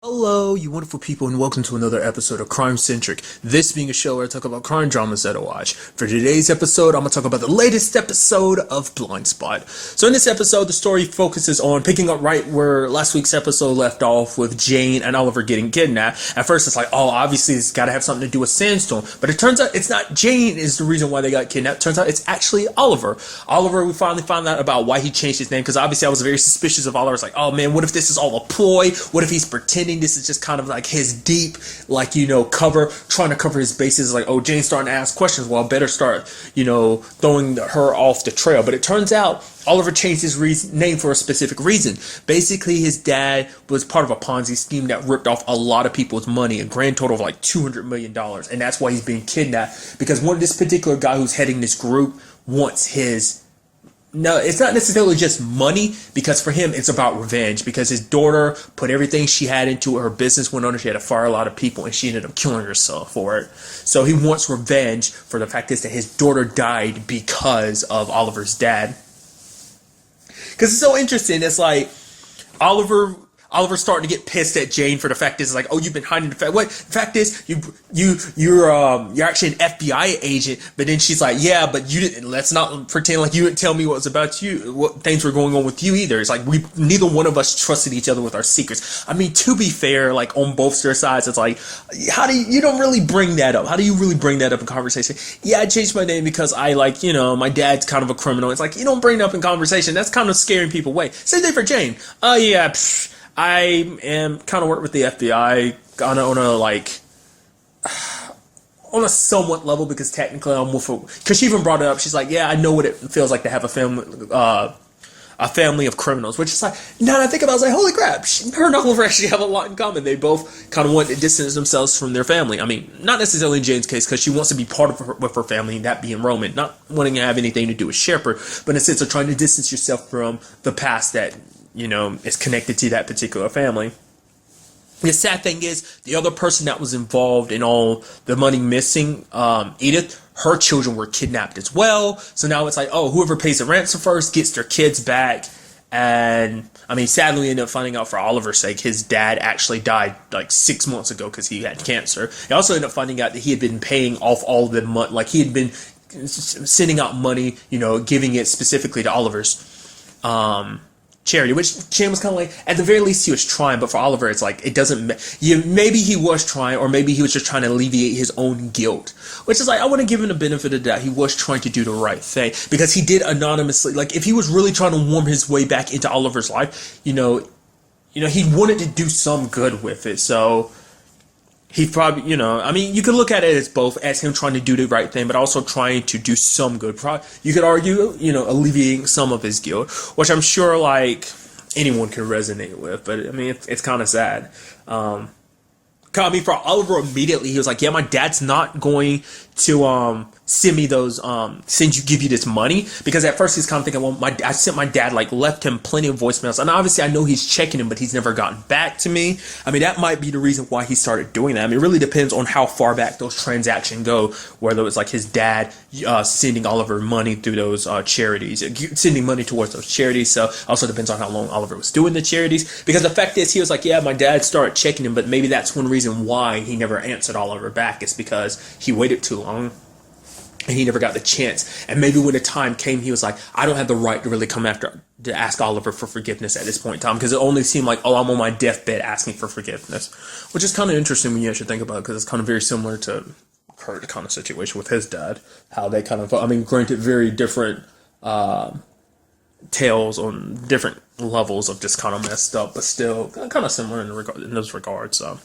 Hello, you wonderful people, and welcome to another episode of Crime Centric. This being a show where I talk about crime dramas that I watch. For today's episode, I'm going to talk about the latest episode of Blind Spot. So in this episode, the story focuses on picking up right where last week's episode left off with Jane and Oliver getting kidnapped. At first, it's like, oh, obviously it's got to have something to do with Sandstorm. But it turns out it's not Jane is the reason why they got kidnapped. It turns out it's actually Oliver. Oliver, we finally found out about why he changed his name, because obviously I was very suspicious of Oliver. It's like, oh man, what if this is all a ploy? What if he's pretending this is just kind of like his deep, trying to cover his bases? Like, oh, Jane's starting to ask questions. Well, I better start, throwing her off the trail. But it turns out Oliver changed his name for a specific reason. Basically, his dad was part of a Ponzi scheme that ripped off a lot of people's money, a grand total of like $200 million. And that's why he's being kidnapped, because this particular guy who's heading this group wants his. No, it's not necessarily just money, because for him, it's about revenge, because his daughter put everything she had into it. Her business went under. She had to fire a lot of people, and she ended up killing herself for it. So he wants revenge for the fact is that his daughter died because of Oliver's dad. Because it's so interesting. It's like Oliver's starting to get pissed at Jane for the fact is like, oh, you've been hiding the fact. What? The fact is, you're actually an FBI agent. But then she's like, yeah, but you didn't. Let's not pretend like you didn't tell me what was about you, what things were going on with you either. It's like neither one of us trusted each other with our secrets. I mean, to be fair, like on both their sides, it's like, you don't really bring that up. How do you really bring that up in conversation? Yeah, I changed my name because my dad's kind of a criminal. It's like, you don't bring it up in conversation. That's kind of scaring people away. Same thing for Jane. Oh yeah. I am kind of work with the FBI on a somewhat level, because technically I'm with her. Because she even brought it up. She's like, yeah, I know what it feels like to have a family of criminals. Which is like, now that I think about it, I was like, holy crap, her and Oliver actually have a lot in common. They both kind of want to distance themselves from their family. I mean, not necessarily in Jane's case, because she wants to be part of with her family, that being Roman, not wanting to have anything to do with Shepherd, but in a sense of trying to distance yourself from the past that is connected to that particular family. The sad thing is, the other person that was involved in all the money missing, Edith, her children were kidnapped as well. So now it's like, oh, whoever pays the ransom first gets their kids back. And I mean, sadly, we ended up finding out for Oliver's sake, his dad actually died like 6 months ago because he had cancer. He also ended up finding out that he had been paying off all the money, like he had been sending out money, giving it specifically to Oliver's charity, which Jane was kind of like, at the very least he was trying, but for Oliver it's like, it doesn't, maybe he was trying, or maybe he was just trying to alleviate his own guilt, which is like, I want to give him the benefit of the doubt. He was trying to do the right thing, because he did anonymously, like if he was really trying to warm his way back into Oliver's life, he wanted to do some good with it. So he probably, I mean, you could look at it as both, as him trying to do the right thing, but also trying to do some good. You could argue, alleviating some of his guilt, which I'm sure, like, anyone can resonate with. But, I mean, it's kind of sad. For Oliver, immediately, he was like, yeah, my dad's not going to give you this money, because at first he's kind of thinking, well, I sent my dad, like, left him plenty of voicemails, and obviously I know he's checking him, but he's never gotten back to me. I mean, that might be the reason why he started doing that. I mean, it really depends on how far back those transactions go, whether it's like his dad sending Oliver money through those charities, sending money towards those charities. So also depends on how long Oliver was doing the charities, because the fact is, he was like, yeah, my dad started checking him, but maybe that's one reason why he never answered Oliver back, is because he waited too long. And he never got the chance. And maybe when the time came, he was like, I don't have the right to really come after, to ask Oliver for forgiveness at this point in time. Because it only seemed like, oh, I'm on my deathbed asking for forgiveness. Which is kind of interesting when you actually think about it, because it's kind of very similar to Kurt kind of situation with his dad. How they kind of, I mean, granted, very different tales on different levels of just kind of messed up, but still kind of similar in those regards. So,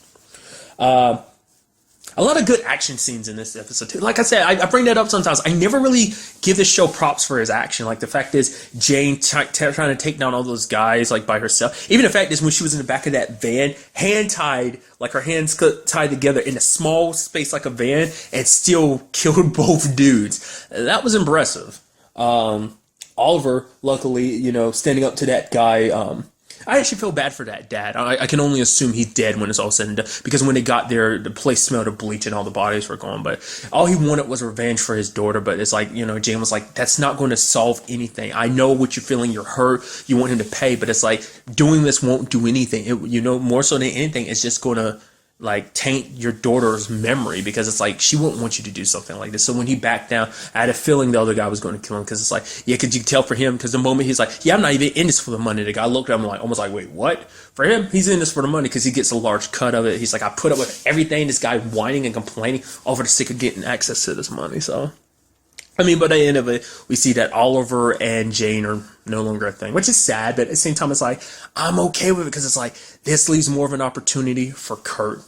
a lot of good action scenes in this episode too. Like I said, I bring that up sometimes. I never really give this show props for his action. Like the fact is, Jane trying to take down all those guys like by herself. Even the fact is, when she was in the back of that van, her hands tied together in a small space like a van, and still killed both dudes. That was impressive. Oliver, luckily, standing up to that guy, I actually feel bad for that dad. I can only assume he's dead when it's all said and done. Because when they got there, the place smelled of bleach and all the bodies were gone. But all he wanted was revenge for his daughter. But it's like, Jane was like, that's not going to solve anything. I know what you're feeling. You're hurt. You want him to pay. But it's like, doing this won't do anything. More so than anything, it's just going to like taint your daughter's memory, because it's like she won't want you to do something like this. So when he backed down, I had a feeling the other guy was going to kill him, because it's like, yeah, could you tell for him? Because the moment he's like, yeah, I'm not even in this for the money, the guy looked at him like, almost like, wait, what? For him, he's in this for the money because he gets a large cut of it. He's like, I put up with everything, this guy whining and complaining all for the sake of getting access to this money. So I mean, but at the end of it, we see that Oliver and Jane are no longer a thing, which is sad, but at the same time, it's like, I'm okay with it, because it's like, this leaves more of an opportunity for Kurt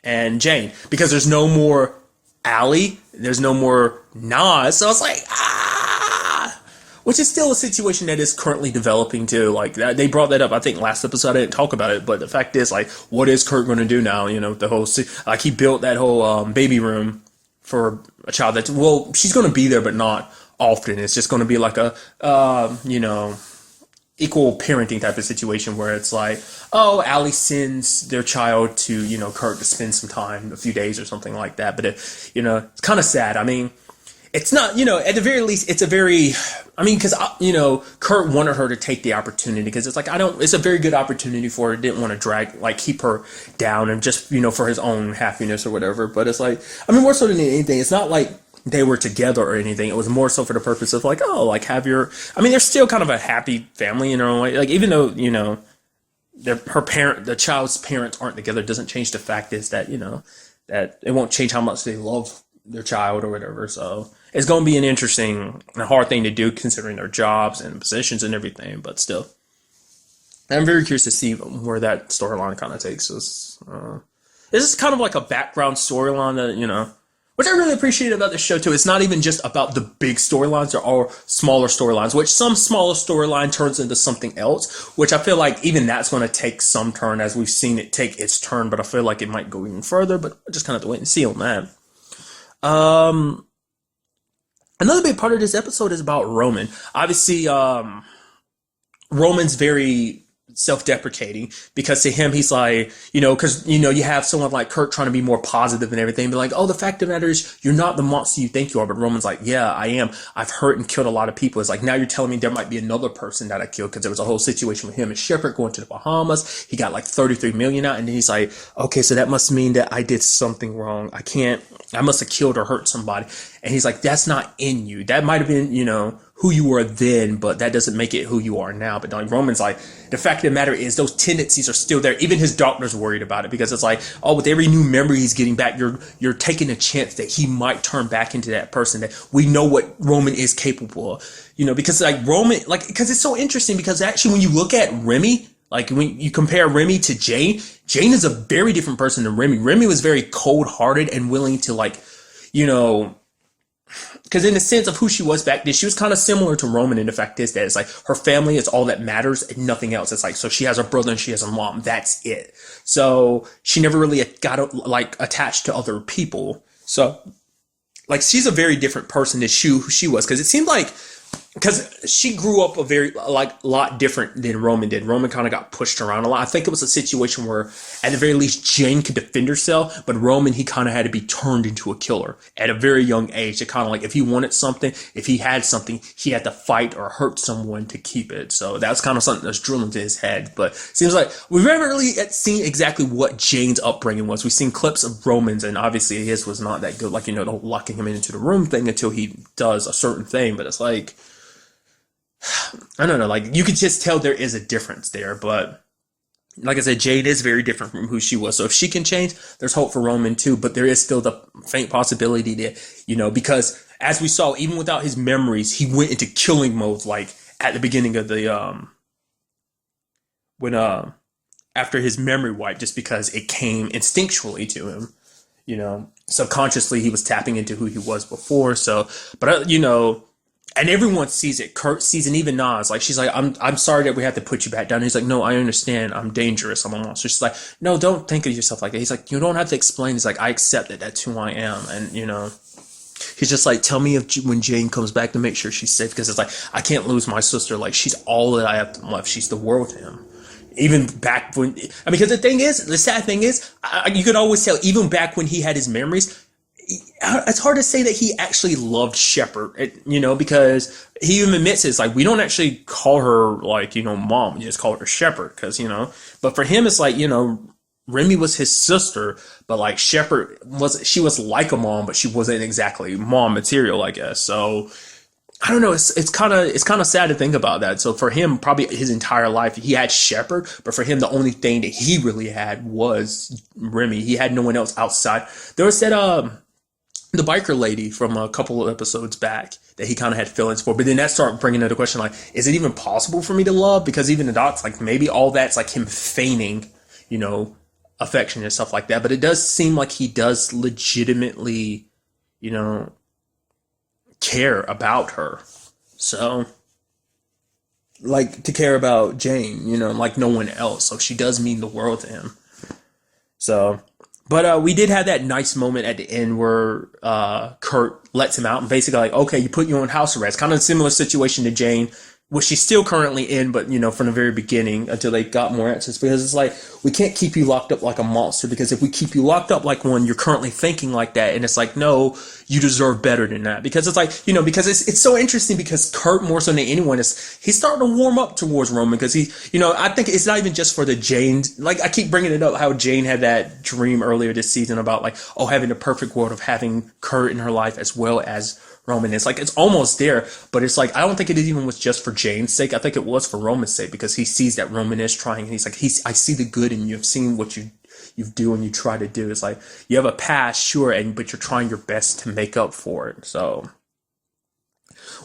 and Jane, because there's no more Allie, there's no more Nas, so it's like, which is still a situation that is currently developing too. Like, they brought that up, I think last episode, I didn't talk about it, but the fact is, like, what is Kurt going to do now? The whole, like, he built that whole baby room for a child that's, well, she's going to be there, but not often. It's just going to be like a, equal parenting type of situation where it's like, oh, Allie sends their child to, Kurt to spend some time, a few days or something like that. But, it's kind of sad. I mean, it's not, at the very least, it's a very, because, Kurt wanted her to take the opportunity, because it's like, it's a very good opportunity for her. Didn't want to keep her down and just, for his own happiness or whatever. But it's like, more so than anything, it's not like they were together or anything. It was more so for the purpose of like, oh, like have your, they're still kind of a happy family in their own way. Like, even though, the child's parents aren't together, doesn't change the fact is that, that it won't change how much they love their child or whatever. So it's going to be an interesting and hard thing to do considering their jobs and positions and everything, but still. I'm very curious to see where that storyline kind of takes us. This is kind of like a background storyline that, which I really appreciate about this show too. It's not even just about the big storylines. There are smaller storylines, which some smaller storyline turns into something else, which I feel like even that's going to take some turn, as we've seen it take its turn, but I feel like it might go even further, but I just kind of have to wait and see on that. Another big part of this episode is about Roman. Obviously, Roman's very self-deprecating, because to him, he's like, because, you have someone like Kurt trying to be more positive and everything, be like, oh, the fact of the matter is you're not the monster you think you are. But Roman's like, yeah, I am. I've hurt and killed a lot of people. It's like, now you're telling me there might be another person that I killed, because there was a whole situation with him and Shepard going to the Bahamas. He got like 33 million out, and then he's like, okay, so that must mean that I did something wrong. I must have killed or hurt somebody. And he's like, that's not in you. That might have been, who you were then, but that doesn't make it who you are now. But Roman's like, the fact of the matter is those tendencies are still there. Even his doctor's worried about it, because it's like, oh, with every new memory he's getting back, you're taking a chance that he might turn back into that person that we know what Roman is capable of. Because like Roman, because it's so interesting, because actually when you look at Remy, like when you compare Remy to Jane is a very different person than Remy. Remy was very cold-hearted and willing to because in the sense of who she was back then, she was kind of similar to Roman in the fact is that it's like her family is all that matters and nothing else. It's like, so she has a brother and she has a mom. That's it. So she never really got attached to other people. So like, she's a very different person than who she was. Because it seemed like, because she grew up a lot different than Roman did. Roman kind of got pushed around a lot. I think it was a situation where, at the very least, Jane could defend herself, but Roman, he kind of had to be turned into a killer at a very young age. It kind of like, if he wanted something, if he had something, he had to fight or hurt someone to keep it. So that's kind of something that's drilled into his head. But it seems like we've never really seen exactly what Jane's upbringing was. We've seen clips of Roman's, and obviously his was not that good. Like, the whole locking him into the room thing until he does a certain thing. But it's like, I don't know, like, you could just tell there is a difference there, but like I said, Jade is very different from who she was. So if she can change, there's hope for Roman too, but there is still the faint possibility that, because as we saw, even without his memories, he went into killing mode, like at the beginning of the, after his memory wipe, just because it came instinctually to him, subconsciously he was tapping into who he was before. So, but, and everyone sees it. Kurt sees it, and even Nas. Like, she's like, I'm sorry that we have to put you back down. And he's like, no, I understand. I'm dangerous. I'm a monster. She's like, no, don't think of yourself like that. He's like, you don't have to explain. He's like, I accept that. That's who I am. And, he's just like, tell me when Jane comes back to make sure she's safe. Because it's like, I can't lose my sister. Like, she's all that I have left. She's the world to him. Even back when, because the sad thing is, you could always tell, even back when he had his memories, it's hard to say that he actually loved Shepard, because he even admits it's like, we don't actually call her like, mom, we just call her Shepard, because, but for him, it's like, Remy was his sister, but like Shepard she was like a mom, but she wasn't exactly mom material, I guess. So I don't know. It's kind of sad to think about that. So for him, probably his entire life, he had Shepard, but for him, the only thing that he really had was Remy. He had no one else outside. There was that the biker lady from a couple of episodes back that he kind of had feelings for, but then that started bringing into question, like, is it even possible for me to love? Because even the doc's like, maybe all that's like him feigning, affection and stuff like that. But it does seem like he does legitimately, care about her. So, like, to care about Jane, like no one else. So she does mean the world to him. So, but we did have that nice moment at the end where Kurt lets him out and basically like, okay, you put you on house arrest. Kind of a similar situation to Jane, which she's still currently in, but from the very beginning until they got more answers, because it's like, we can't keep you locked up like a monster, because if we keep you locked up like one, you're currently thinking like that, and it's like, no, you deserve better than that. Because it's like, because it's so interesting, because Kurt, more so than anyone, he's starting to warm up towards Roman, because I think it's not even just for the Jane, like I keep bringing it up, how Jane had that dream earlier this season about like, having the perfect world of having Kurt in her life as well as Roman. It's like, it's almost there, but it's like, I don't think it even was just for Jane's sake. I think it was for Roman's sake, because he sees that Roman is trying, and he's like, I see the good in you. I've seen what you do and you try to do. It's like, you have a past, sure, but you're trying your best to make up for it. So,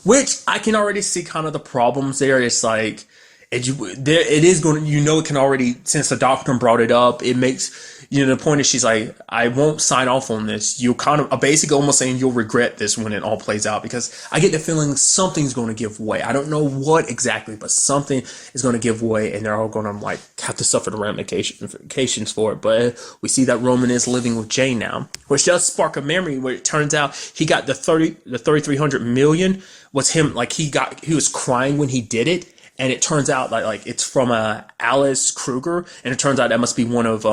which I can already see kind of the problems there. It's like, it is going to, it can already, since the doctor brought it up, it makes, the point is, she's like, I won't sign off on this. You kind of basically almost saying you'll regret this when it all plays out, because I get the feeling something's going to give way. I don't know what exactly, but something is going to give way, and they're all going to like have to suffer the ramifications for it. But we see that Roman is living with Jane now, which does spark a memory where it turns out he got the 3,300 million was him. Like he was crying when he did it. And it turns out like it's from Alice Kruger, and it turns out that must be one of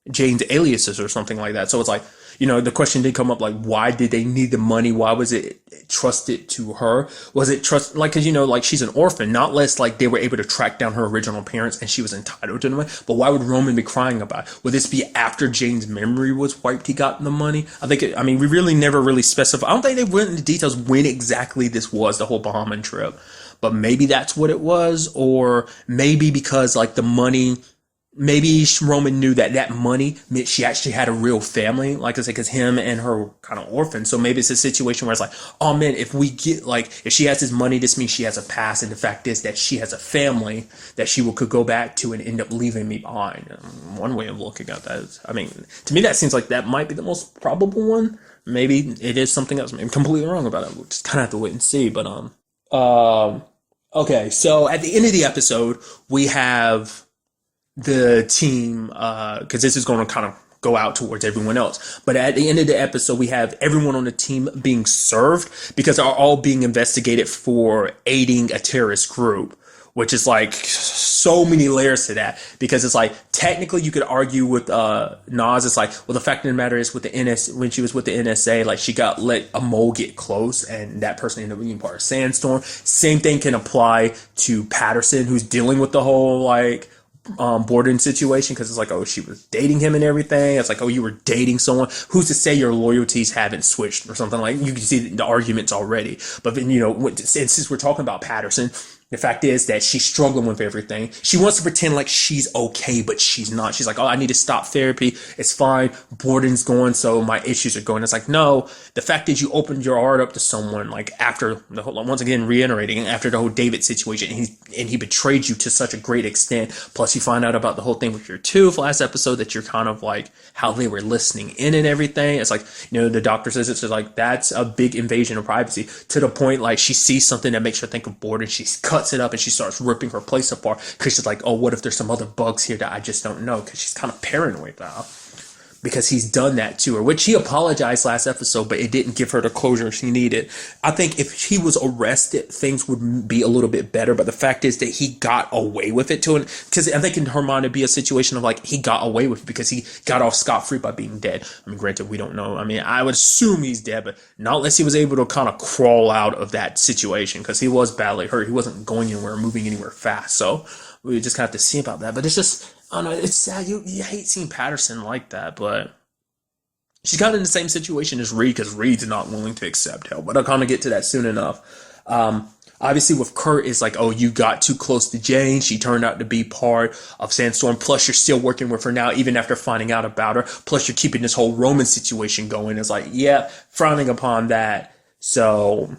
Jane's aliases or something like that. So it's like, the question did come up, like, why did they need the money? Why was it trusted to her? Was it because, like she's an orphan, not less like they were able to track down her original parents and she was entitled to the money. But why would Roman be crying about it? Would this be after Jane's memory was wiped, he got the money? We really never really specified. I don't think they went into details when exactly this was, the whole Bahamian trip. But maybe that's what it was, or maybe because like the money, maybe Roman knew that money meant she actually had a real family, like I said, because him and her were kind of orphans. So maybe it's a situation where it's like, oh man, if she has this money, this means she has a past, and the fact is that she has a family that she could go back to and end up leaving me behind. One way of looking at that is, to me that seems like that might be the most probable one. Maybe it is something else. I'm completely wrong about it. We'll just kind of have to wait and see. But okay, so at the end of the episode, we have the team, because this is going to kind of go out towards everyone else. But at the end of the episode, we have everyone on the team being served, because they're all being investigated for aiding a terrorist group, which is like so many layers to that, because it's like, technically you could argue with Nas, it's like, well, the fact of the matter is with the when she was with the NSA, like she got let a mole get close and that person ended up being part of Sandstorm. Same thing can apply to Patterson, who's dealing with the whole like Borden situation, because it's like, oh, she was dating him and everything. It's like, oh, you were dating someone. Who's to say your loyalties haven't switched or something? Like, you can see the arguments already. But then, since we're talking about Patterson, the fact is that she's struggling with everything. She wants to pretend like she's okay, but she's not. She's like, oh, I need to stop therapy. It's fine. Borden's going, so my issues are going. It's like, no, the fact that you opened your heart up to someone, like after the whole, once again, reiterating, after the whole David situation, and he betrayed you to such a great extent. Plus you find out about the whole thing with your tooth last episode, that you're kind of like how they were listening in and everything. It's like, the doctor says it's like, that's a big invasion of privacy, to the point like she sees something that makes her think of Borden. She cuts it up and she starts ripping her place apart, because she's like, oh, what if there's some other bugs here that I just don't know, because she's kind of paranoid now. because he's done that to her, which he apologized last episode, but it didn't give her the closure she needed. I think if he was arrested, things would be a little bit better. But the fact is that he got away with it to him, because I think in her mind it'd be a situation of like he got away with it because he got off scot-free by being dead. I mean, granted, we don't know. I mean, I would assume he's dead, but not unless he was able to kind of crawl out of that situation, because he was badly hurt. He wasn't going anywhere, moving anywhere fast. So we just have to see about that. But it's just, I don't know, it's sad. You hate seeing Patterson like that, but she's kind of in the same situation as Reed, because Reed's not willing to accept help. But I'll kind of get to that soon enough. Obviously with Kurt, it's like, oh, you got too close to Jane. She turned out to be part of Sandstorm. Plus, you're still working with her now, even after finding out about her. Plus, you're keeping this whole Roman situation going. It's like, yeah, frowning upon that. So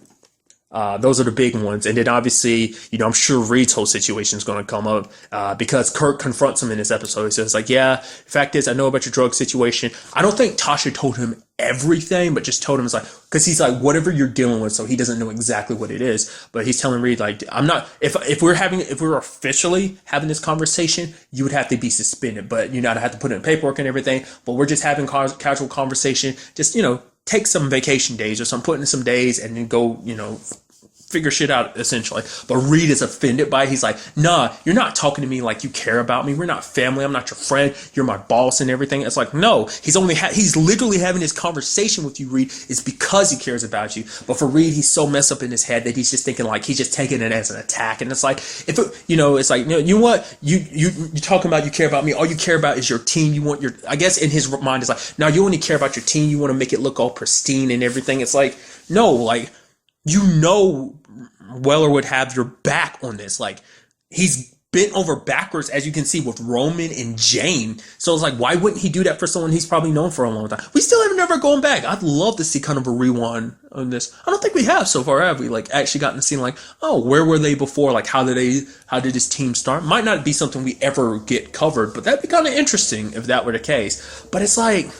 those are the big ones. And then obviously, I'm sure Reed's whole situation is going to come up because Kurt confronts him in this episode. He says like, yeah, the fact is, I know about your drug situation. I don't think Tasha told him everything, but just told him, it's like, because he's like, whatever you're dealing with, so he doesn't know exactly what it is. But he's telling Reed, like, I'm not, if we're officially having this conversation, you would have to be suspended, but I'd have to put in paperwork and everything. But we're just having casual conversation. Just, take some vacation days or some, put in some days and then go, figure shit out, essentially. But Reed is offended by it. He's like, nah, you're not talking to me like you care about me. We're not family. I'm not your friend. You're my boss and everything. It's like, no, he's literally having this conversation with you, Reed, is because he cares about you. But for Reed, he's so messed up in his head that he's just thinking like he's just taking it as an attack. And it's like, if it, it's like, you know what, you're talking about you care about me. All you care about is your team. You want your, I guess in his mind is like, now you only care about your team. You want to make it look all pristine and everything. It's like, no, like, Weller would have your back on this. Like, he's bent over backwards, as you can see, with Roman and Jane. So it's like, why wouldn't he do that for someone he's probably known for a long time? We still have never gone back. I'd love to see kind of a rewind on this. I don't think we have so far, have we? Like, actually gotten to see like, oh, where were they before? Like, how did this team start? Might not be something we ever get covered, but that'd be kind of interesting if that were the case. But it's like,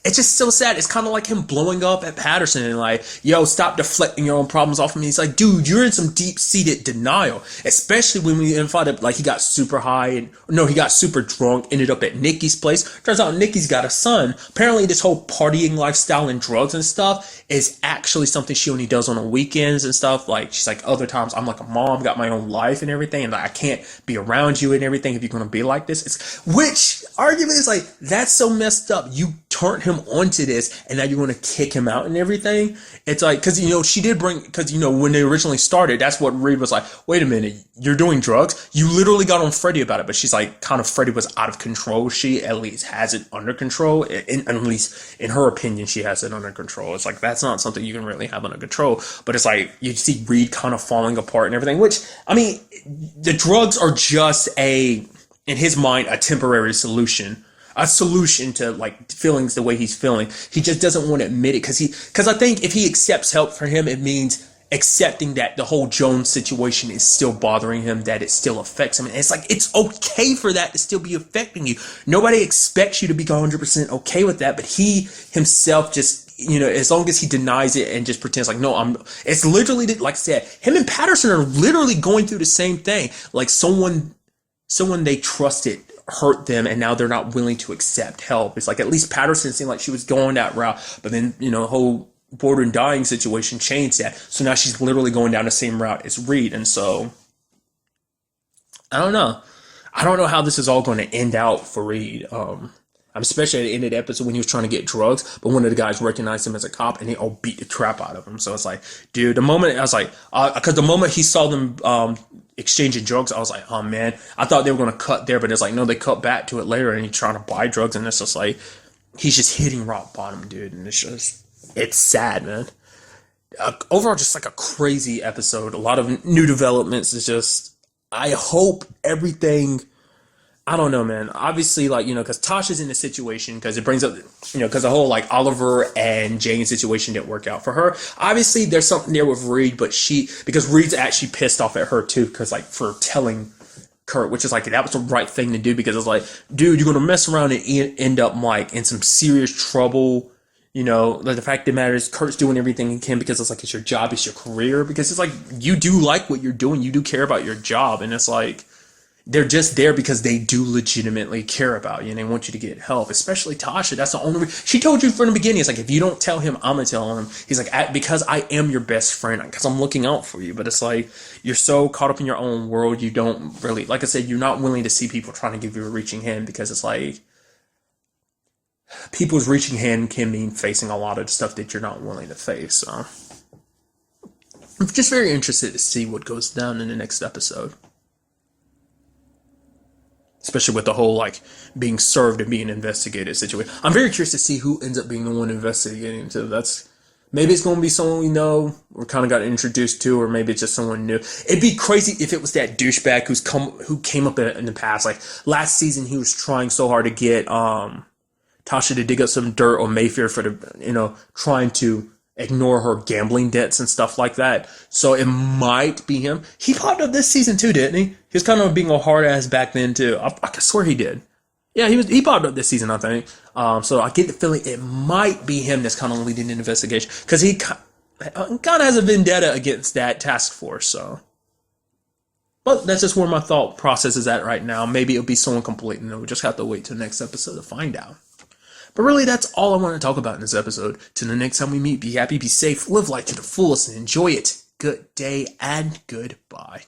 it's just so sad. It's kind of like him blowing up at Patterson and like, yo, stop deflecting your own problems off of me. He's like, dude, you're in some deep-seated denial, especially when we found out like he got super high and he got super drunk, ended up at Nikki's place. Turns out Nikki's got a son. Apparently this whole partying lifestyle and drugs and stuff is actually something she only does on the weekends and stuff. Like, she's like, other times I'm like a mom, got my own life and everything, and like, I can't be around you and everything if you're going to be like this. Which argument is like, that's so messed up. You turned him onto this and now you're going to kick him out and everything. It's like, because she did bring, because when they originally started, that's what Reed was like, wait a minute, you're doing drugs? You literally got on Freddie about it. But she's like, kind of, Freddie was out of control. She at least has it under control. At least in her opinion, she has it under control. It's like, that's not something you can really have under control. But it's like, you see Reed kind of falling apart and everything, which, I mean, the drugs are just in his mind, a temporary solution. A solution to like feelings the way he's feeling. He just doesn't want to admit it because I think if he accepts help for him, it means accepting that the whole Jones situation is still bothering him, that it still affects him. And it's like, it's okay for that to still be affecting you. Nobody expects you to be 100% okay with that, but he himself just, as long as he denies it and just pretends like, no, it's literally, like I said, him and Patterson are literally going through the same thing. Like someone they trusted hurt them and now they're not willing to accept help. It's like, at least Patterson seemed like she was going that route, but then the whole border dying situation changed that, so now she's literally going down the same route as Reed. And so I don't know how this is all going to end out for Reed. I'm especially at the end of the episode when he was trying to get drugs, but one of the guys recognized him as a cop and they all beat the crap out of him. So it's like, dude, the moment I was like, because the moment he saw them exchanging drugs, I was like, oh man, I thought they were going to cut there, but it's like, no, they cut back to it later and he's trying to buy drugs, and it's just like, he's just hitting rock bottom, dude. And it's sad, man. Overall, just like a crazy episode. A lot of new developments. It's just, I hope everything, I don't know, man. Obviously, like, because Tasha's in the situation, because it brings up, because the whole, like, Oliver and Jane situation didn't work out for her. Obviously, there's something there with Reed, but because Reed's actually pissed off at her, too, because, like, for telling Kurt, which is, like, that was the right thing to do, because it's like, dude, you're going to mess around and end up, like, in some serious trouble. Like, the fact of the matter is, Kurt's doing everything he can because it's, like, it's your job, it's your career, because it's, like, you do like what you're doing, you do care about your job, and it's, like, they're just there because they do legitimately care about you and they want you to get help. Especially Tasha. That's the only she told you from the beginning. It's like, if you don't tell him, I'm gonna tell him. He's like, because I am your best friend, because I'm looking out for you. But it's like, you're so caught up in your own world, you don't really, like I said, you're not willing to see people trying to give you a reaching hand, because it's like, people's reaching hand can mean facing a lot of stuff that you're not willing to face. So I'm just very interested to see what goes down in the next episode. Especially with the whole, like, being served and being investigated situation. I'm very curious to see who ends up being the one investigating too. That's, maybe it's going to be someone we know, or kind of got introduced to, or maybe it's just someone new. It'd be crazy if it was that douchebag who came up in the past. Like, last season, he was trying so hard to get Tasha to dig up some dirt on Mayfair for the, trying to ignore her gambling debts and stuff like that. So it might be him. He popped up this season too, didn't he? He was kind of being a hard ass back then too. I swear he did. Yeah, he popped up this season, I think. So I get the feeling it might be him that's kind of leading the investigation, because he kind of has a vendetta against that task force. So, but that's just where my thought process is at right now. Maybe it'll be someone completely new. We just have to wait till the next episode to find out. But really, that's all I want to talk about in this episode. Till the next time we meet, be happy, be safe, live life to the fullest, and enjoy it. Good day and goodbye.